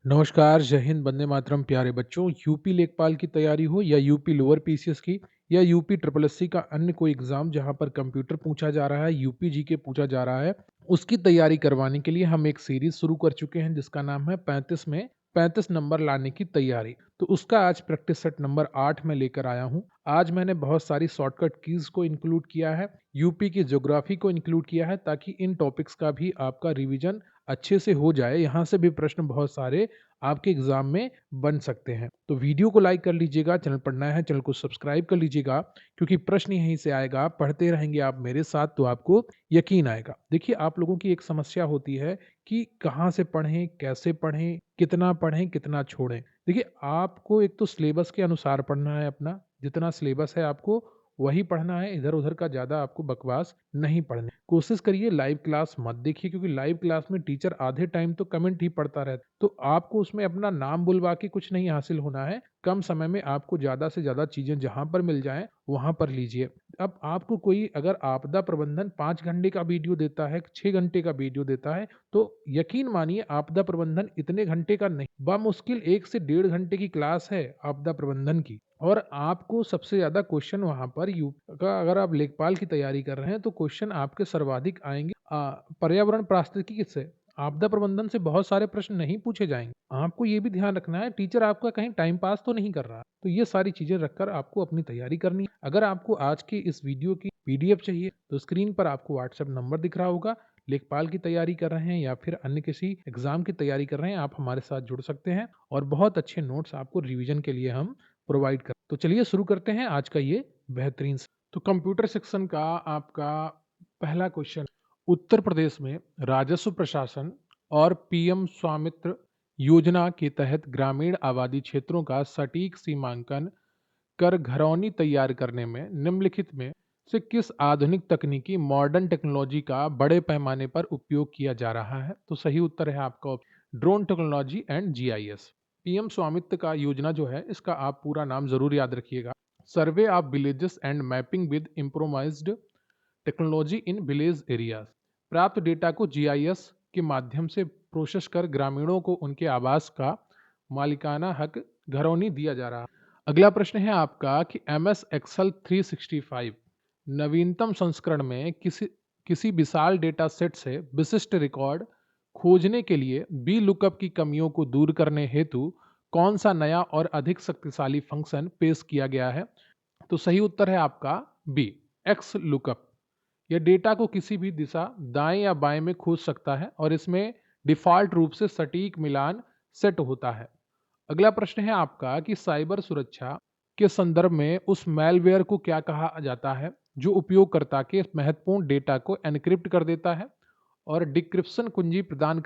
नमस्कार, जय हिंद, वंदे मातरम प्यारे बच्चों। यूपी लेखपाल की तैयारी हो या यूपी लोअर पीसीएस की या यूपी ट्रिपल एससी का अन्य कोई एग्जाम जहां पर कंप्यूटर पूछा जा रहा है, यूपी जीके पूछा जा रहा है, उसकी तैयारी करवाने के लिए हम एक सीरीज शुरू कर चुके हैं जिसका नाम है 35 में 35 नंबर लाने की तैयारी। तो उसका आज प्रैक्टिस सेट नंबर 8 में लेकर आया हूं। आज मैंने बहुत सारी शॉर्टकट कीज को इंक्लूड किया है, यूपी की ज्योग्राफी को इंक्लूड किया है ताकि इन टॉपिक्स का भी आपका रिवीजन अच्छे से हो जाए। यहाँ से भी प्रश्न बहुत सारे आपके एग्जाम में बन सकते हैं। तो वीडियो को लाइक कर लीजिएगा, चैनल पर नया है चैनल को सब्सक्राइब कर लीजिएगा, क्योंकि प्रश्न यहीं से आएगा। पढ़ते रहेंगे आप मेरे साथ तो आपको यकीन आएगा। देखिए, आप लोगों की एक समस्या होती है कि कहाँ से पढ़ें, कैसे पढ़ें, कितना छोड़ें। देखिए, आपको एक तो सिलेबस के अनुसार पढ़ना है, अपना जितना सिलेबस है आपको वही पढ़ना है। इधर उधर का ज्यादा आपको बकवास नहीं पढ़ने। कोशिश करिए लाइव क्लास मत देखिए, क्योंकि लाइव क्लास में टीचर आधे टाइम तो कमेंट ही पढ़ता रहता है। तो आपको उसमें अपना नाम बुलवा के कुछ नहीं हासिल होना है। कम समय में आपको ज्यादा से ज्यादा चीजें जहां पर मिल जाएं वहां पर लीजिए। अब आपको कोई अगर आपदा प्रबंधन 5 घंटे का वीडियो देता है, 6 घंटे का वीडियो देता है, तो यकीन मानिए आपदा प्रबंधन इतने घंटे का नहीं, बामुश्किल 1 से 1.5 घंटे की क्लास है आपदा प्रबंधन की। और आपको सबसे ज्यादा क्वेश्चन वहां पर यू का, अगर आप लेखपाल की तैयारी कर रहे हैं तो क्वेश्चन आपके सर्वाधिक आएंगे पर्यावरण पारिस्थितिकी से। आपदा प्रबंधन से बहुत सारे प्रश्न नहीं पूछे जाएंगे। आपको ये भी ध्यान रखना है टीचर आपका कहीं टाइम पास तो नहीं कर रहा। तो ये सारी चीजें रखकर आपको अपनी तैयारी करनी है। अगर आपको आज की इस वीडियो की पीडीएफ चाहिए तो स्क्रीन पर आपको व्हाट्सएप नंबर दिख रहा होगा। लेखपाल की तैयारी कर रहे हैं या फिर अन्य किसी एग्जाम की तैयारी कर रहे हैं, आप हमारे साथ जुड़ सकते हैं और बहुत अच्छे नोट्स आपको रिवीजन के लिए हम प्रोवाइड कर। तो चलिए शुरू करते हैं आज का ये बेहतरीन। तो कंप्यूटर सेक्शन का आपका पहला क्वेश्चन, उत्तर प्रदेश में राजस्व प्रशासन और पीएम स्वामित्व योजना के तहत ग्रामीण आबादी क्षेत्रों का सटीक सीमांकन कर घरौनी तैयार करने में निम्नलिखित में से किस आधुनिक तकनीकी मॉडर्न टेक्नोलॉजी का बड़े पैमाने पर उपयोग किया जा रहा है? तो सही उत्तर है आपका drone technology and GIS. PM स्वामित्व का योजना जो है, इसका आप पूरा नाम जरूर याद रखिएगा, survey of villages and mapping with improvised technology in village areas. प्राप्त डेटा को जीआईएस के माध्यम से प्रोसेस कर ग्रामीणों को उनके आवास का मालिकाना हक घरौनी दिया जा रहा है। अगला प्रश्न है आपका कि एम एस एक्सल 365 नवीनतम संस्करण में किसी विशाल डेटा सेट से विशिष्ट रिकॉर्ड खोजने के लिए बी लुकअप की कमियों को दूर करने हेतु कौन सा नया और अधिक शक्तिशाली फंक्शन पेश किया गया है? तो सही उत्तर है आपका बी, एक्स लुकअप। यह डेटा को किसी भी दिशा दाएं या बाएं में खोज सकता है और इसमें डिफॉल्ट रूप से सटीक मिलान सेट होता है। अगला प्रश्न है आपका कि साइबर सुरक्षा के संदर्भ में उस मैलवेयर को क्या कहा जाता है जो उपयोगकर्ता के महत्वपूर्ण डेटा को एनक्रिप्ट कर देता है और डिक्रिप्शन कुंजी प्रदान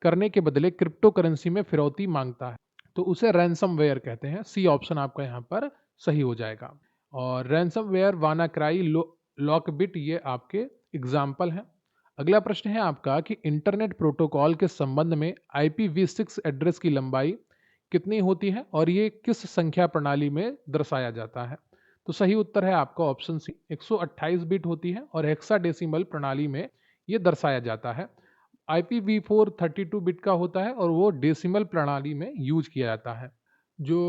करने के बदले क्रिप्टो करेंसी में फिरौती मांगता है? तो उसे रैंसमवेयर कहते हैं। सी ऑप्शन आपका यहाँ पर सही हो जाएगा। और रैंसमवेयर, वानाक्राई, लॉकबिट ये आपके एग्जाम्पल हैं। अगला प्रश्न है आपका कि इंटरनेट प्रोटोकॉल के संबंध में IPv6 एड्रेस की लंबाई कितनी होती है और ये किस संख्या प्रणाली में दर्शाया जाता है? तो सही उत्तर है आपका ऑप्शन सी, 128 बिट होती है और हेक्साडेसिमल प्रणाली में ये दर्शाया जाता है। IPv4 32 बिट का होता है और वो डेसिमल प्रणाली में यूज किया जाता है। जो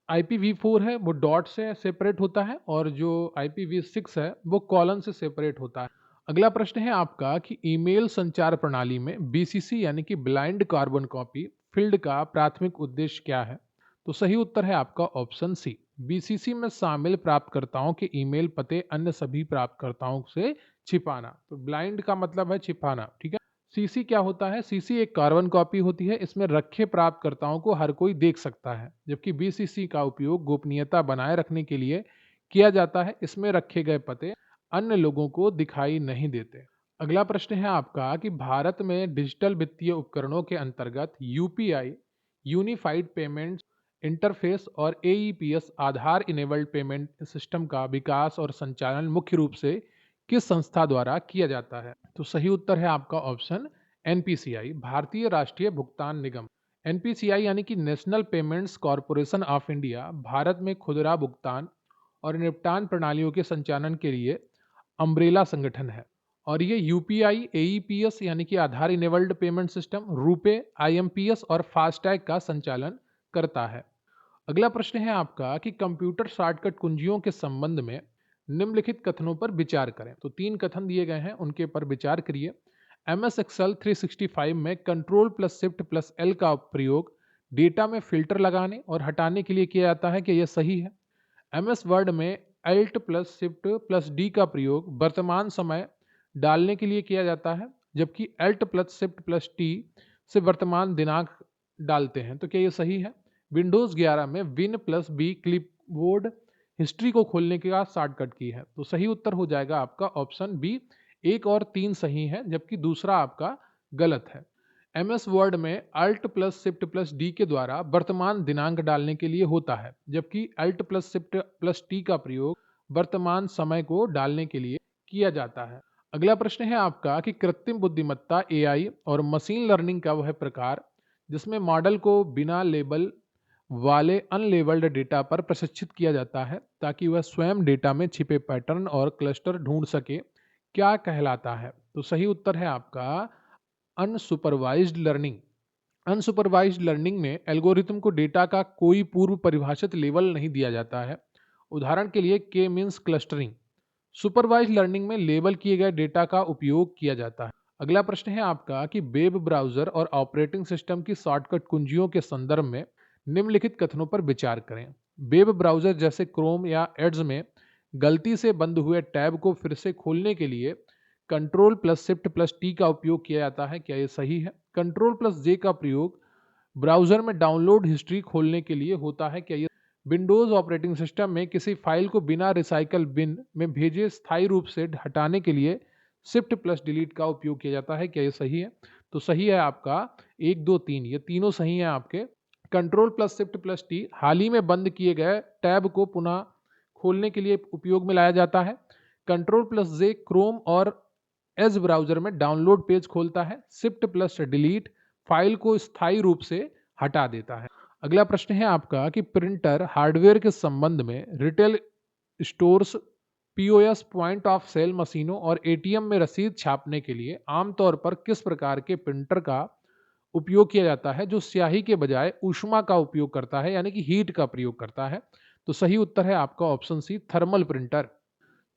IPv4 है वो डॉट से सेपरेट होता है और जो IPv6 है वो कॉलन से सेपरेट होता है। अगला प्रश्न है आपका कि ईमेल संचार प्रणाली में BCC यानी कि ब्लाइंड कार्बन कॉपी फील्ड का प्राथमिक उद्देश्य क्या है? तो सही उत्तर है आपका ऑप्शन सी, BCC में शामिल प्राप्तकर्ताओं के ईमेल पते अन्य सभी प्राप्तकर्ताओं से छिपाना। तो ब्लाइंड का मतलब है छिपाना, ठीक है। सीसी क्या होता है? सीसी एक कार्बन कॉपी होती है, इसमें रखे प्राप्तकर्ताओं को हर कोई देख सकता है, जबकि बीसीसी का उपयोग गोपनीयता बनाए रखने के लिए किया जाता है। इसमें रखे गए पते अन्य लोगों को दिखाई नहीं देते। अगला प्रश्न है आपका कि भारत में डिजिटल वित्तीय उपकरणों के अंतर्गत यूपीआई यूनिफाइड पेमेंट इंटरफेस और AEPS आधार इनेबल्ड पेमेंट सिस्टम का विकास और संचालन मुख्य रूप से किस संस्था द्वारा किया जाता है? तो सही उत्तर है आपका ऑप्शन NPCI, भारतीय राष्ट्रीय भुगतान निगम। NPCI यानी कि national payments corporation of India Bharat में खुदरा भुगतान और निपटान प्रणालियों के संचालन के लिए अम्ब्रेला संगठन है और ये यूपीआई, एईपीएस यानी कि Aadhaar enabled payment system, RuPay, IMPS और फास्टैग का संचालन करता है। अगला प्रश्न है आपका कि कंप्यूटर शॉर्टकट कुंजियों के संबंध में निम्नलिखित कथनों पर विचार करें। तो 3 कथन दिए गए हैं, उनके पर विचार करिए। MS एक्सेल 365 में control plus shift plus L का प्रयोग डेटा में फिल्टर लगाने और हटाने के लिए किया जाता है, क्या यह सही है? MS वर्ड में alt plus shift plus D का प्रयोग वर्तमान समय डालने के लिए किया जाता है, जबकि alt plus shift plus T से वर्तमान दिनांक डालते हैं, तो क्या ये सही है? विंडोज 11 में win plus B clipboard history को खोलने का शॉर्टकट की है, तो सही उत्तर हो जाएगा आपका ऑप्शन बी। 1 और 3 सही है, जबकि दूसरा आपका गलत है। MS वर्ड में alt plus shift plus D के द्वारा वर्तमान दिनांक डालने के लिए होता है, जबकि alt plus shift plus T का प्रयोग वर्तमान समय को डालने के लिए किया जाता है। अगला प्रश्न है आपका कि कृत्रिम बुद्धिमत्ता AI और मशीन लर्निंग का वह प्रकार जिसमें मॉडल को बिना लेबल वाले अनलेबल्ड डेटा पर प्रशिक्षित किया जाता है ताकि वह स्वयं डेटा में छिपे पैटर्न और क्लस्टर ढूंढ सके, क्या कहलाता है? तो सही उत्तर है आपका अनसुपरवाइज्ड लर्निंग। अनसुपरवाइज्ड लर्निंग में एल्गोरिथम को डेटा का कोई पूर्व परिभाषित लेवल नहीं दिया जाता है। उदाहरण के लिए के मीन्स क्लस्टरिंग। सुपरवाइज्ड लर्निंग में लेबल किए गए डेटा का उपयोग किया जाता है। अगला प्रश्न है आपका कि वेब ब्राउजर और ऑपरेटिंग सिस्टम की शॉर्टकट कुंजियों के संदर्भ में निम्नलिखित कथनों पर विचार करें। वेब ब्राउजर जैसे क्रोम या एड्स में गलती से बंद हुए टैब को फिर से खोलने के लिए control plus shift plus T का उपयोग किया जाता है, क्या यह सही है? कंट्रोल प्लस जे का प्रयोग ब्राउजर में डाउनलोड हिस्ट्री खोलने के लिए होता है, क्या यह? विंडोज ऑपरेटिंग सिस्टम में किसी फाइल को बिना रिसाइकल बिन में भेजे स्थायी रूप से हटाने के लिए शिफ्ट प्लस डिलीट का उपयोग किया जाता है, क्या यह सही है? तो सही है आपका 1, 2, 3, ये तीनों सही हैं आपके। Control plus shift plus T हाल ही में बंद किए गए टैब को पुनः खोलने के लिए उपयोग में लाया जाता है। कंट्रोल प्लस जे क्रोम और एज ब्राउजर में डाउनलोड पेज खोलता है। शिफ्ट प्लस डिलीट फाइल को स्थायी रूप से हटा देता है। अगला प्रश्न है आपका कि प्रिंटर हार्डवेयर के संबंध में retail stores, POS point of sale मशीनों और ATM में रसीद छापने के लिए आमतौर पर किस प्रकार के प्रिंटर का उपयोग किया जाता है जो स्याही के बजाय ऊष्मा का उपयोग करता है, यानी कि हीट का प्रयोग करता है? तो सही उत्तर है आपका option C, thermal printer.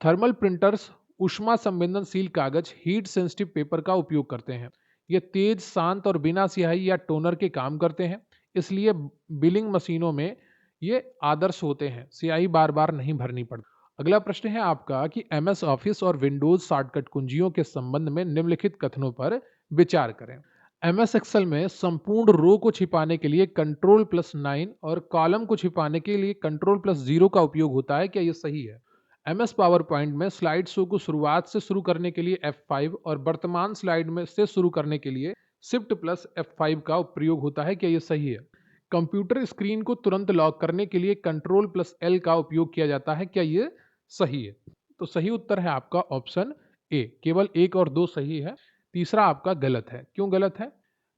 Thermal printers ऊष्मा संवेदनशील कागज, हीट सेंसिटिव पेपर का उपयोग करते हैं। ये तेज, शांत और बिना स्याही या टोनर के काम करते हैं, इसलिए बिलिंग मशीनों में ये आदर्श होते हैं, स्याही बार बार नहीं भरनी पड़ती। अगला प्रश्न है आपका कि MS ऑफिस और विंडोज शॉर्टकट कुंजियों के संबंध में निम्नलिखित कथनों पर विचार करें। MS एक्सेल में संपूर्ण रो को छिपाने के लिए कंट्रोल प्लस 9 और कॉलम को छिपाने के लिए कंट्रोल प्लस 0 का उपयोग होता है, क्या यह सही है? MS पावर पॉइंट में स्लाइड शो को शुरुआत से शुरू करने के लिए F5 और वर्तमान स्लाइड में से शुरू करने के लिए शिफ्ट प्लस F5 का प्रयोग होता है, क्या यह सही है? कंप्यूटर स्क्रीन को तुरंत लॉक करने के लिए कंट्रोल प्लस L का उपयोग किया जाता है, क्या यह सही है? तो सही उत्तर है आपका ऑप्शन ए। केवल 1 और 2 सही है, तीसरा आपका गलत है। क्यों गलत है?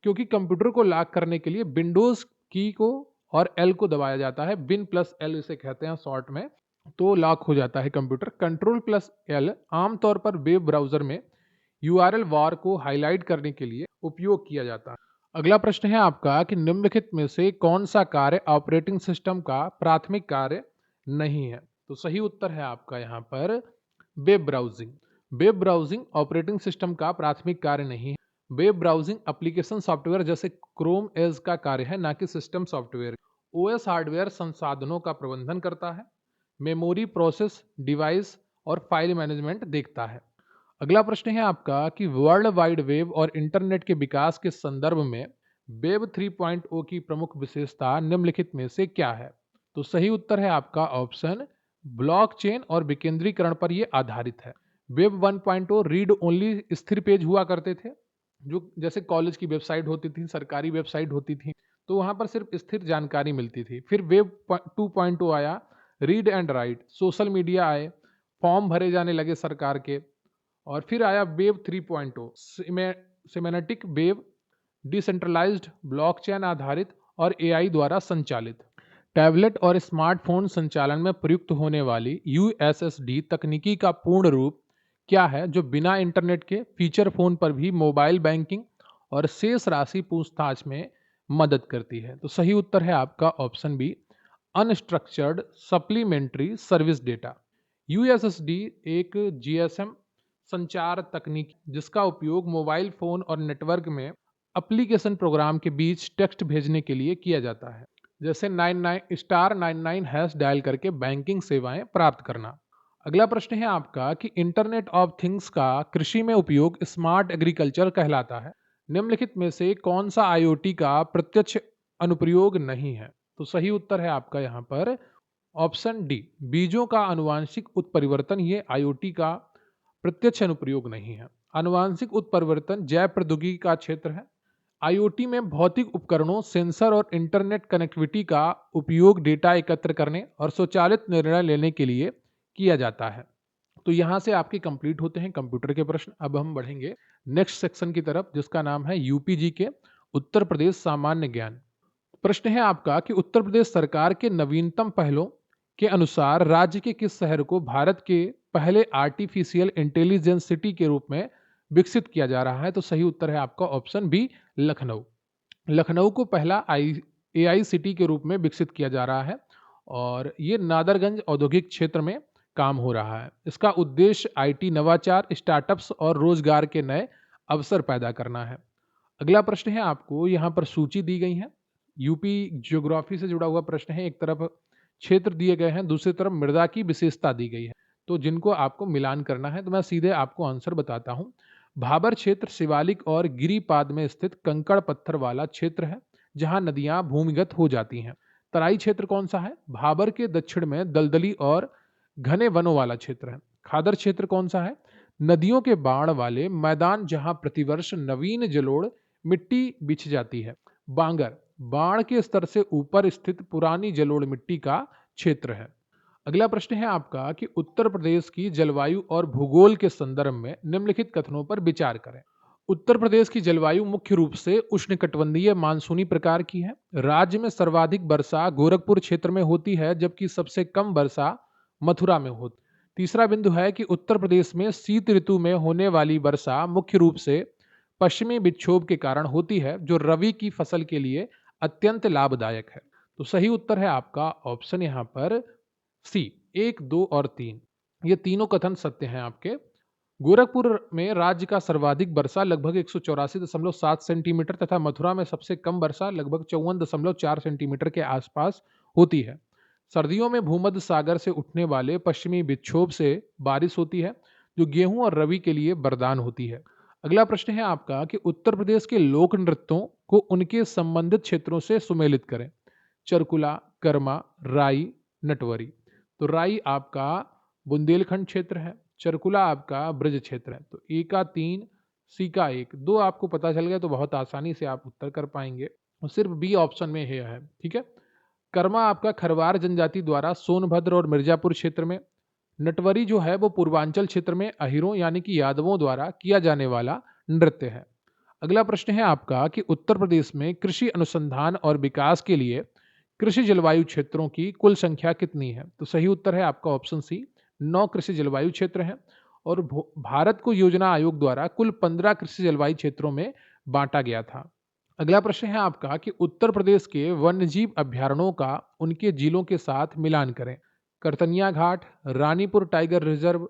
क्योंकि कंप्यूटर को लॉक करने के लिए विंडोज की को और L को दबाया जाता है, विन प्लस L इसे कहते हैं शॉर्ट में, तो लॉक हो जाता है कंप्यूटर। कंट्रोल प्लस L आमतौर पर वेब ब्राउजर में URL बार को हाईलाइट करने के लिए उपयोग किया जाता है। अगला प्रश्न है आपका कि निम्नलिखित में से कौन सा कार्य ऑपरेटिंग सिस्टम का प्राथमिक कार्य नहीं है? तो सही उत्तर है आपका यहाँ पर web browsing. Web browsing operating system का प्राथमिक कार्य नहीं है। वेब ब्राउजिंग एप्लीकेशन सॉफ्टवेयर जैसे क्रोम एज का कार्य है, ना कि सिस्टम सॉफ्टवेयर। OS हार्डवेयर संसाधनों का प्रबंधन करता है, मेमोरी, प्रोसेस, डिवाइस और फाइल मैनेजमेंट देखता है। अगला प्रश्न है आपका कि वर्ल्ड वाइड वेब और इंटरनेट के विकास के संदर्भ में वेब 3.0 की प्रमुख विशेषता निम्नलिखित में से क्या है? तो सही उत्तर है आपका ऑप्शन ब्लॉकचेन और विकेंद्रीकरण पर यह आधारित है। वेब 1.0 रीड ओनली स्थिर पेज हुआ करते थे, जो जैसे कॉलेज की वेबसाइट होती थी, सरकारी वेबसाइट होती थी, तो वहां पर सिर्फ स्थिर जानकारी मिलती थी। फिर वेब 2.0 आया, read and right, social media आए, फॉर्म भरे जाने लगे सरकार के, और फिर आया वेब 3.0 सिमेनेटिक वेब, डिसेंट्रलाइज्ड, ब्लॉकचेन आधारित और AI द्वारा संचालित। टैबलेट और स्मार्टफोन संचालन में प्रयुक्त होने वाली USSD तकनीकी का पूर्ण रूप क्या है जो बिना इंटरनेट के फीचर फोन पर भी मोबाइल बैंकिंग और शेष राशि पूछताछ में मदद करती है? तो सही उत्तर है आपका option B, unstructured supplementary service data. USSD एक जीएसएम संचार तकनीक जिसका उपयोग मोबाइल फोन और नेटवर्क में एप्लीकेशन प्रोग्राम के बीच टेक्स्ट भेजने के लिए किया जाता है, जैसे 99*99# डायल करके बैंकिंग सेवाएं प्राप्त करना। अगला प्रश्न है आपका कि इंटरनेट ऑफ थिंग्स का कृषि में उपयोग स्मार्ट एग्रीकल्चर कहलाता है। निम्नलिखित में से कौन सा आईओटी का प्रत्यक्ष अनुप्रयोग नहीं है? तो सही उत्तर है आपका यहाँ पर ऑप्शन डी, बीजों का आनुवांशिक उत्परिवर्तन। ये आईओटी का प्रत्यक्ष अनुप्रयोग नहीं है। आनुवांशिक उत्परिवर्तन जैव प्रौद्योगिकी का क्षेत्र है। आईओटी में भौतिक उपकरणों, सेंसर और इंटरनेट कनेक्टिविटी का उपयोग डेटा एकत्र करने और स्वचालित निर्णय लेने के लिए किया जाता है। तो यहाँ से आपके कंप्लीट होते हैं कंप्यूटर के प्रश्न। अब हम बढ़ेंगे नेक्स्ट सेक्शन की तरफ, जिसका नाम है यूपीजी के उत्तर प्रदेश सामान्य ज्ञान। प्रश्न है आपका कि उत्तर प्रदेश सरकार के नवीनतम पहलों के अनुसार राज्य के किस शहर को भारत के पहले आर्टिफिशियल इंटेलिजेंस सिटी के रूप में विकसित किया जा रहा है? तो सही उत्तर है आपका ऑप्शन बी, लखनऊ। लखनऊ को पहला एआई सिटी के रूप में विकसित किया जा रहा है और ये नादरगंज औद्योगिक क्षेत्र में काम हो रहा है। इसका उद्देश्य आईटी नवाचार, स्टार्टअप्स और रोजगार के नए अवसर पैदा करना है। अगला प्रश्न है आपको, यहाँ पर सूची दी गई है। यूपी ज्योग्राफी से जुड़ा हुआ प्रश्न है। एक तरफ क्षेत्र दिए गए हैं, दूसरी तरफ मृदा की विशेषता दी गई है, तो जिनको आपको मिलान करना है। तो मैं सीधे आपको आंसर बताता हूँ। भाबर क्षेत्र शिवालिक और गिरिपाद में स्थित कंकड़ पत्थर वाला क्षेत्र है जहां नदियां भूमिगत हो जाती हैं। तराई क्षेत्र कौन सा है? भाबर के दक्षिण में दलदली और घने वनों वाला क्षेत्र है। खादर क्षेत्र कौन सा है? नदियों के बाढ़ वाले मैदान जहां प्रतिवर्ष नवीन जलोढ़ मिट्टी बिछ जाती है। बांगर बाढ़ के स्तर से ऊपर स्थित पुरानी जलोढ़ मिट्टी का क्षेत्र है। अगला प्रश्न है आपका कि उत्तर प्रदेश की जलवायु और भूगोल के संदर्भ में निम्नलिखित कथनों पर विचार करें। उत्तर प्रदेश की जलवायु मुख्य रूप से उष्णकटिबंधीय मानसूनी प्रकार की है। राज्य में सर्वाधिक वर्षा गोरखपुर क्षेत्र में होती है, जबकि सबसे कम वर्षा मथुरा में होती। तीसरा बिंदु है कि उत्तर प्रदेश में शीत ऋतु में होने वाली वर्षा मुख्य रूप से पश्चिमी विक्षोभ के कारण होती है, जो रबी की फसल के लिए अत्यंत लाभदायक है। तो सही उत्तर है आपका ऑप्शन यहाँ पर सी, 1, 2 और 3। ये तीनों कथन सत्य हैं आपके। गोरखपुर में राज्य का सर्वाधिक वर्षा लगभग 184.7 सेंटीमीटर तथा मथुरा में सबसे कम वर्षा लगभग 54.4 सेंटीमीटर के आसपास होती है। सर्दियों में भूमध्य सागर से उठने वाले पश्चिमी विक्षोभ से बारिश होती है, जो गेहूं और रबी के लिए वरदान होती है। अगला प्रश्न है आपका कि उत्तर प्रदेश के लोक नृत्यों को उनके संबंधित क्षेत्रों से सुमेलित करें। चरकुला, कर्मा, राई, नटवरी। तो राई आपका बुंदेलखंड क्षेत्र है, चरकुला आपका ब्रज क्षेत्र है। तो ए का 3, सी का 1, 2 आपको पता चल गया तो बहुत आसानी से आप उत्तर कर पाएंगे। और सिर्फ बी ऑप्शन में है, ठीक है। कर्मा आपका खरवार जनजाति द्वारा सोनभद्र और मिर्जापुर क्षेत्र में। नटवरी जो है वो पूर्वांचल क्षेत्र में अहिरों यानी कि यादवों द्वारा किया जाने वाला नृत्य है। अगला प्रश्न है आपका कि उत्तर प्रदेश में कृषि अनुसंधान और विकास के लिए कृषि जलवायु क्षेत्रों की कुल संख्या कितनी है? तो सही उत्तर है आपका ऑप्शन सी, 9 कृषि जलवायु क्षेत्र हैं और भारत को योजना आयोग द्वारा कुल 15 कृषि जलवायु क्षेत्रों में बांटा गया था। अगला प्रश्न है आपका कि उत्तर प्रदेश के वन्यजीव अभ्यारण्यों का उनके जिलों के साथ मिलान करें। करतनिया घाट, रानीपुर टाइगर रिजर्व,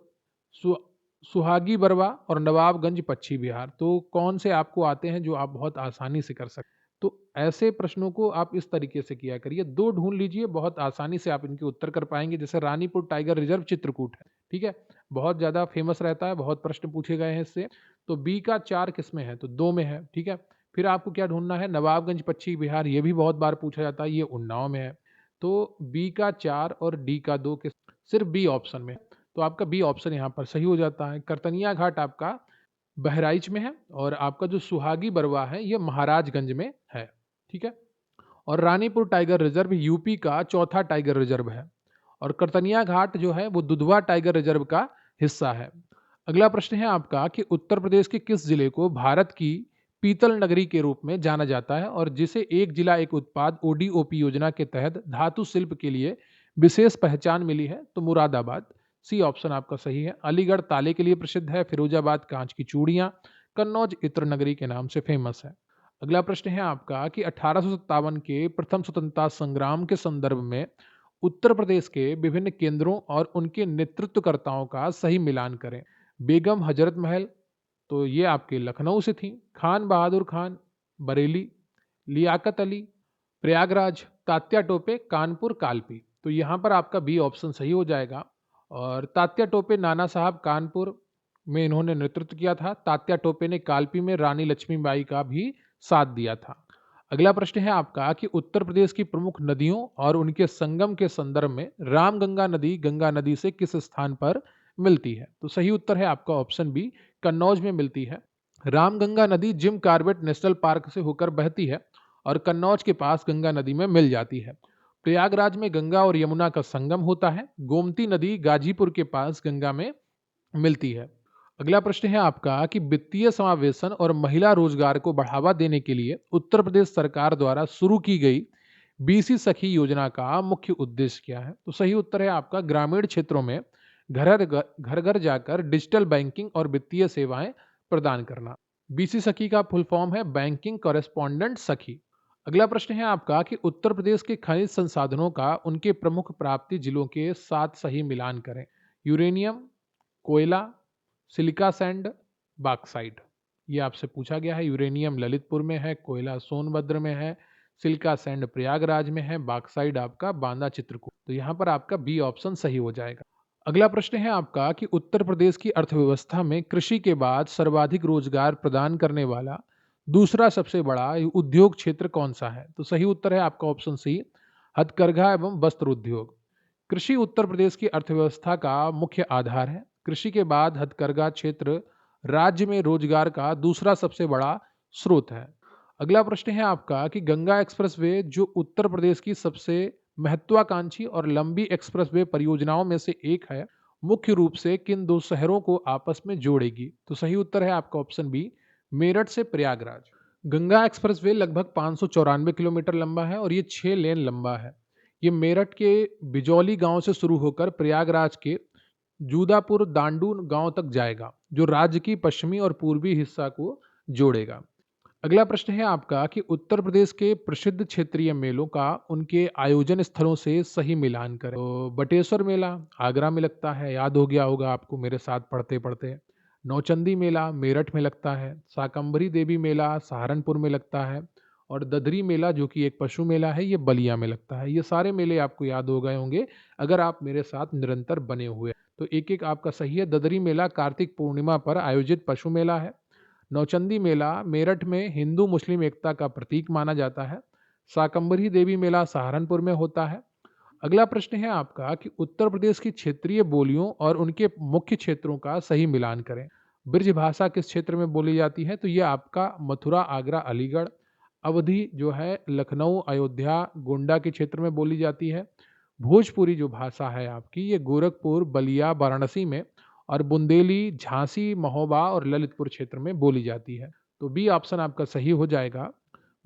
सुहागी बरवा और नवाबगंज पक्षी विहार। तो कौन से आपको आते हैं जो आप बहुत आसानी से कर सकते? तो ऐसे प्रश्नों को आप इस तरीके से किया करिए, 2 ढूंढ लीजिए, बहुत आसानी से आप इनके उत्तर कर पाएंगे। जैसे रानीपुर टाइगर रिजर्व चित्रकूट है, ठीक है, बहुत ज़्यादा फेमस रहता है, बहुत प्रश्न पूछे गए हैं इससे। तो बी का 4 किस में है? तो 2 में है, ठीक है। फिर आपको क्या ढूंढना है? नवाबगंज पक्षी विहार, ये भी बहुत बार पूछा जाता है, ये उन्नाव में है। तो बी का 4 और डी का 2 किस, सिर्फ बी ऑप्शन में। तो आपका बी ऑप्शन यहाँ पर सही हो जाता है। करतनिया घाट आपका बहराइच में है और आपका जो सुहागी बरवा है ये महाराजगंज में है, ठीक है। और रानीपुर टाइगर रिजर्व यूपी का चौथा टाइगर रिजर्व है और करतनिया घाट जो है वो दुधवा टाइगर रिजर्व का हिस्सा है। अगला प्रश्न है आपका कि उत्तर प्रदेश के किस जिले को भारत की पीतल नगरी के रूप में जाना जाता है और जिसे एक जिला एक उत्पाद ओडीओपी योजना के तहत धातु शिल्प के लिए विशेष पहचान मिली है? तो मुरादाबाद। सी ऑप्शन आपका सही है। अलीगढ़ ताले के लिए प्रसिद्ध है, फिरोजाबाद कांच की चूड़ियाँ, कन्नौज इत्र नगरी के नाम से फेमस है। अगला प्रश्न है आपका कि 1857 के प्रथम स्वतंत्रता संग्राम के संदर्भ में उत्तर प्रदेश के विभिन्न केंद्रों और उनके नेतृत्वकर्ताओं का सही मिलान करें। बेगम हजरत महल, तो ये आपके लखनऊ से थी। खान बहादुर खान, बरेली। लियाकत अली, प्रयागराज। तात्या टोपे, कानपुर कालपी। तो यहाँ पर आपका बी ऑप्शन सही हो जाएगा। और तात्या टोपे नाना साहब कानपुर में इन्होंने नेतृत्व किया था। तात्या टोपे ने कालपी में रानी लक्ष्मीबाई का भी साथ दिया था। अगला प्रश्न है आपका कि उत्तर प्रदेश की प्रमुख नदियों और उनके संगम के संदर्भ में रामगंगा नदी गंगा नदी से किस स्थान पर मिलती है? तो सही उत्तर है आपका ऑप्शन बी, कन्नौज में मिलती है। रामगंगा नदी जिम कार्बेट नेशनल पार्क से होकर बहती है और कन्नौज के पास गंगा नदी में मिल जाती है। प्रयागराज में गंगा और यमुना का संगम होता है। गोमती नदी गाजीपुर के पास गंगा में मिलती है। अगला प्रश्न है आपका कि वित्तीय समावेशन और महिला रोजगार को बढ़ावा देने के लिए उत्तर प्रदेश सरकार द्वारा शुरू की गई बीसी सखी योजना का मुख्य उद्देश्य क्या है? तो सही उत्तर है आपका ग्रामीण क्षेत्रों में घर घर जाकर डिजिटल बैंकिंग और वित्तीय सेवाएं प्रदान करना। बीसी सखी का फुल फॉर्म है बैंकिंग कॉरेस्पॉन्डेंट सखी। अगला प्रश्न है आपका कि उत्तर प्रदेश के खनिज संसाधनों का उनके प्रमुख प्राप्ति जिलों के साथ सही मिलान करें। यूरेनियम, कोयला, सिलिका सैंड, बॉक्साइट। ये आपसे पूछा गया है। यूरेनियम ललितपुर में है, कोयला सोनभद्र में है, सिलिका सैंड प्रयागराज में है, बॉक्साइट आपका बांदा चित्रकूट। तो यहाँ पर आपका बी ऑप्शन सही हो जाएगा। अगला प्रश्न है आपका कि उत्तर प्रदेश की अर्थव्यवस्था में कृषि के बाद सर्वाधिक रोजगार प्रदान करने वाला दूसरा सबसे बड़ा उद्योग क्षेत्र कौन सा है? तो सही उत्तर है आपका ऑप्शन सी, हथकरघा एवं वस्त्र उद्योग। कृषि उत्तर प्रदेश की अर्थव्यवस्था का मुख्य आधार है। कृषि के बाद हथकरघा क्षेत्र राज्य में रोजगार का दूसरा सबसे बड़ा स्रोत है। अगला प्रश्न है आपका कि गंगा एक्सप्रेसवे जो उत्तर प्रदेश की सबसे महत्वाकांक्षी और लंबी एक्सप्रेसवे परियोजनाओं में से एक है, मुख्य रूप से किन दो शहरों को आपस में जोड़ेगी? तो सही उत्तर है आपका ऑप्शन बी, मेरठ से प्रयागराज। गंगा एक्सप्रेसवे लगभग 594 किलोमीटर लंबा है और ये 6 लेन लंबा है। ये मेरठ के बिजौली गांव से शुरू होकर प्रयागराज के जूदापुर दांडू गांव तक जाएगा, जो राज्य की पश्चिमी और पूर्वी हिस्सा को जोड़ेगा। अगला प्रश्न है आपका कि उत्तर प्रदेश के प्रसिद्ध क्षेत्रीय मेलों का उनके आयोजन स्थलों से सही मिलान करें। तो बटेश्वर मेला आगरा में लगता है, याद हो गया होगा आपको मेरे साथ पढ़ते पढ़ते। नौचंदी मेला मेरठ में लगता है। शाकंभरी देवी मेला सहारनपुर में लगता है। और ददरी मेला जो कि एक पशु मेला है, ये बलिया में लगता है। ये सारे मेले आपको याद हो गए होंगे अगर आप मेरे साथ निरंतर बने हुए। तो एक एक आपका सही है। ददरी मेला कार्तिक पूर्णिमा पर आयोजित पशु मेला है। नौचंदी मेला मेरठ में हिंदू मुस्लिम एकता का प्रतीक माना जाता है। शाकंभरी देवी मेला सहारनपुर में होता है। अगला प्रश्न है आपका कि उत्तर प्रदेश की क्षेत्रीय बोलियों और उनके मुख्य क्षेत्रों का सही मिलान करें। ब्रज भाषा किस क्षेत्र में बोली जाती है? तो ये आपका मथुरा, आगरा, अलीगढ़। अवधी जो है लखनऊ, अयोध्या, गोंडा के क्षेत्र में बोली जाती है। भोजपुरी जो भाषा है आपकी, ये गोरखपुर, बलिया, वाराणसी में और बुंदेली, झांसी, महोबा और ललितपुर क्षेत्र में बोली जाती है। तो बी ऑप्शन आपका सही हो जाएगा।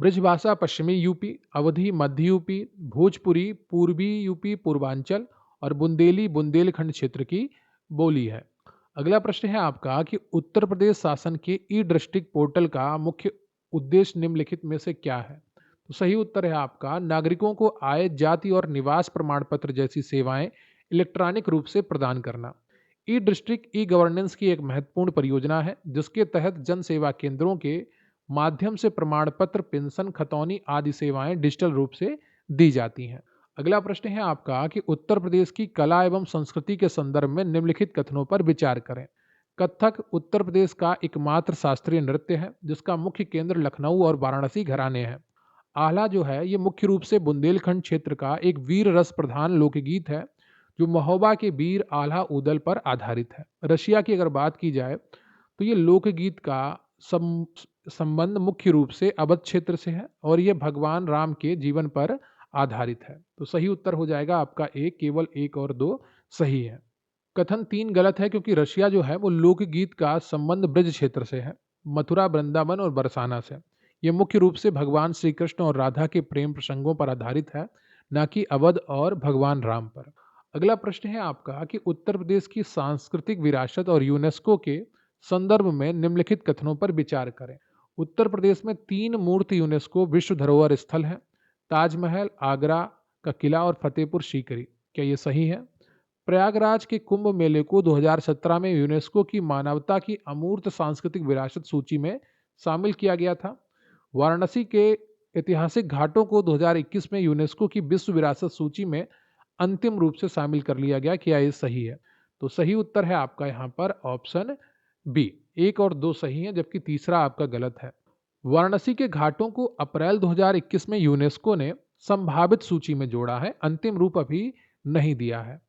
ब्रजभाषा पश्चिमी यूपी, अवधी मध्य यूपी, भोजपुरी पूर्वी यूपी पूर्वांचल और बुंदेली बुंदेलखंड क्षेत्र की बोली है। अगला प्रश्न है आपका कि उत्तर प्रदेश शासन के ई डिस्ट्रिक्ट पोर्टल का मुख्य उद्देश्य निम्नलिखित में से क्या है? तो सही उत्तर है आपका नागरिकों को आय, जाति और निवास प्रमाण पत्र जैसी सेवाएं इलेक्ट्रॉनिक रूप से प्रदान करना। ई डिस्ट्रिक्ट ई गवर्नेंस की एक महत्वपूर्ण परियोजना है जिसके तहत जन सेवा केंद्रों के माध्यम से प्रमाण पत्र, पेंशन, खतौनी आदि सेवाएं डिजिटल रूप से दी जाती हैं। अगला प्रश्न है आपका कि उत्तर प्रदेश की कला एवं संस्कृति के संदर्भ में निम्नलिखित कथनों पर विचार करें। कथक उत्तर प्रदेश का एकमात्र शास्त्रीय नृत्य है जिसका मुख्य केंद्र लखनऊ और वाराणसी घराने हैं। आल्हा जो है ये मुख्य रूप से बुंदेलखंड क्षेत्र का एक वीर रस प्रधान लोकगीत है जो महोबा के वीर आल्हा उदल पर आधारित है। रशिया की अगर बात की जाए तो ये लोकगीत का संबंध मुख्य रूप से अवध क्षेत्र से है और यह भगवान राम के जीवन पर आधारित है। तो सही उत्तर हो जाएगा आपका एक, केवल एक और दो सही है। कथन 3 गलत है क्योंकि रशिया जो है वो लोकगीत का संबंध ब्रज क्षेत्र से है, मथुरा, वृंदावन और बरसाना से। यह मुख्य रूप से भगवान श्री कृष्ण और राधा के प्रेम प्रसंगों पर आधारित है, न कि अवध और भगवान राम पर। अगला प्रश्न है आपका कि उत्तर प्रदेश की सांस्कृतिक विरासत और यूनेस्को के संदर्भ में निम्नलिखित कथनों पर विचार करें। उत्तर प्रदेश में 3 मूर्त यूनेस्को विश्व धरोहर स्थल हैं। ताजमहल, आगरा का किला और फतेहपुर सीकरी। क्या ये सही है? प्रयागराज के कुंभ मेले को 2017 में यूनेस्को की मानवता की अमूर्त सांस्कृतिक विरासत सूची में शामिल किया गया था। वाराणसी के ऐतिहासिक घाटों को 2021 में यूनेस्को की विश्व विरासत सूची में अंतिम रूप से शामिल कर लिया गया। क्या ये सही है? तो सही उत्तर है आपका यहाँ पर ऑप्शन बी। 1 और 2 सही है, जबकि तीसरा आपका गलत है। वाराणसी के घाटों को अप्रैल 2021 में यूनेस्को ने संभावित सूची में जोड़ा है, अंतिम रूप अभी नहीं दिया है।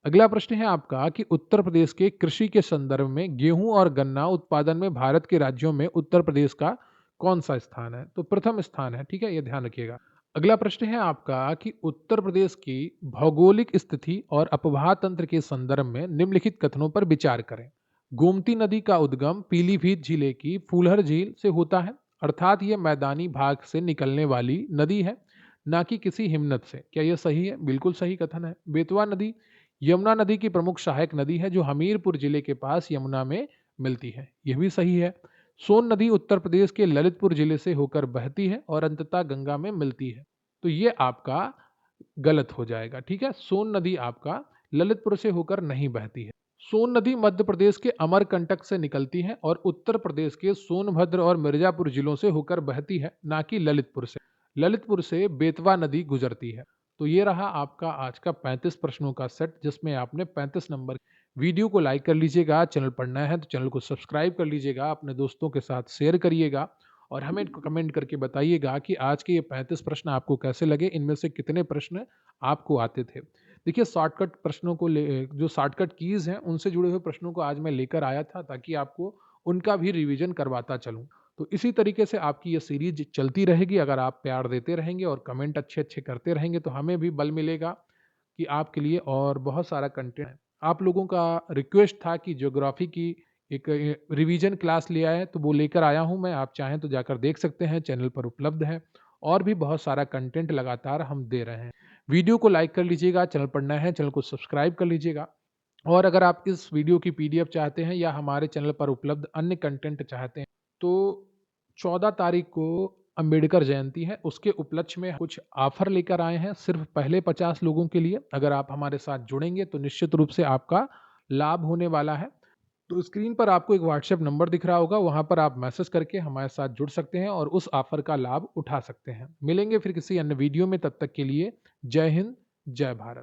अगला प्रश्न है आपका कि उत्तर प्रदेश के कृषि के संदर्भ में गेहूं और गन्ना उत्पादन में भारत के राज्यों में उत्तर प्रदेश का कौन सा स्थान है? तो प्रथम स्थान है। ठीक है, ये ध्यान रखिएगा। अगला प्रश्न है आपका कि उत्तर प्रदेश की भौगोलिक स्थिति और अपवाह तंत्र के संदर्भ में निम्नलिखित कथनों पर विचार करें। गोमती नदी का उद्गम पीलीभीत जिले की फूलहर झील से होता है, अर्थात यह मैदानी भाग से निकलने वाली नदी है, ना कि किसी हिमनद से। क्या यह सही है? बिल्कुल सही कथन है। बेतवा नदी यमुना नदी की प्रमुख सहायक नदी है जो हमीरपुर जिले के पास यमुना में मिलती है। यह भी सही है। सोन नदी उत्तर प्रदेश के ललितपुर जिले से होकर बहती है और अंततः गंगा में मिलती है। तो ये आपका गलत हो जाएगा। ठीक है, सोन नदी आपका ललितपुर से होकर नहीं बहती है। सोन नदी मध्य प्रदेश के अमरकंटक से निकलती है और उत्तर प्रदेश के सोनभद्र और मिर्जापुर जिलों से होकर बहती है, ना कि ललितपुर से। ललितपुर से बेतवा नदी गुजरती है। तो ये रहा आपका आज का 35 प्रश्नों का सेट, जिसमें आपने 35 नंबर। वीडियो को लाइक कर लीजिएगा, चैनल पर नया है तो चैनल को सब्सक्राइब कर लीजिएगा, अपने दोस्तों के साथ शेयर करिएगा और हमें कमेंट करके बताइएगा कि आज के ये 35 प्रश्न आपको कैसे लगे, इनमें से कितने प्रश्न आपको आते थे। देखिए, शॉर्टकट प्रश्नों को जो शॉर्टकट कीज हैं उनसे जुड़े हुए प्रश्नों को आज मैं लेकर आया था ताकि आपको उनका भी रिवीजन करवाता चलूँ। तो इसी तरीके से आपकी ये सीरीज चलती रहेगी। अगर आप प्यार देते रहेंगे और कमेंट अच्छे अच्छे करते रहेंगे तो हमें भी बल मिलेगा कि आपके लिए और बहुत सारा कंटेंट है। आप लोगों का रिक्वेस्ट था कि ज्योग्राफी की एक रिवीजन क्लास ले आए, तो वो लेकर आया हूं मैं। आप चाहें तो जाकर देख सकते हैं, चैनल पर उपलब्ध है। और भी बहुत सारा कंटेंट लगातार हम दे रहे हैं। वीडियो को लाइक कर लीजिएगा, चैनल पर नए हैं चैनल को सब्सक्राइब कर लीजिएगा। और अगर आप इस वीडियो की पीडीएफ चाहते हैं या हमारे चैनल पर उपलब्ध अन्य कंटेंट चाहते हैं तो 14 तारीख को अंबेडकर जयंती है, उसके उपलक्ष्य में कुछ ऑफर लेकर आए हैं सिर्फ पहले 50 लोगों के लिए। अगर आप हमारे साथ जुड़ेंगे तो निश्चित रूप से आपका लाभ होने वाला है। तो स्क्रीन पर आपको एक व्हाट्सएप नंबर दिख रहा होगा, वहां पर आप मैसेज करके हमारे साथ जुड़ सकते हैं और उस ऑफर का लाभ उठा सकते हैं। मिलेंगे फिर किसी अन्य वीडियो में, तब तक के लिए जय हिंद, जय भारत।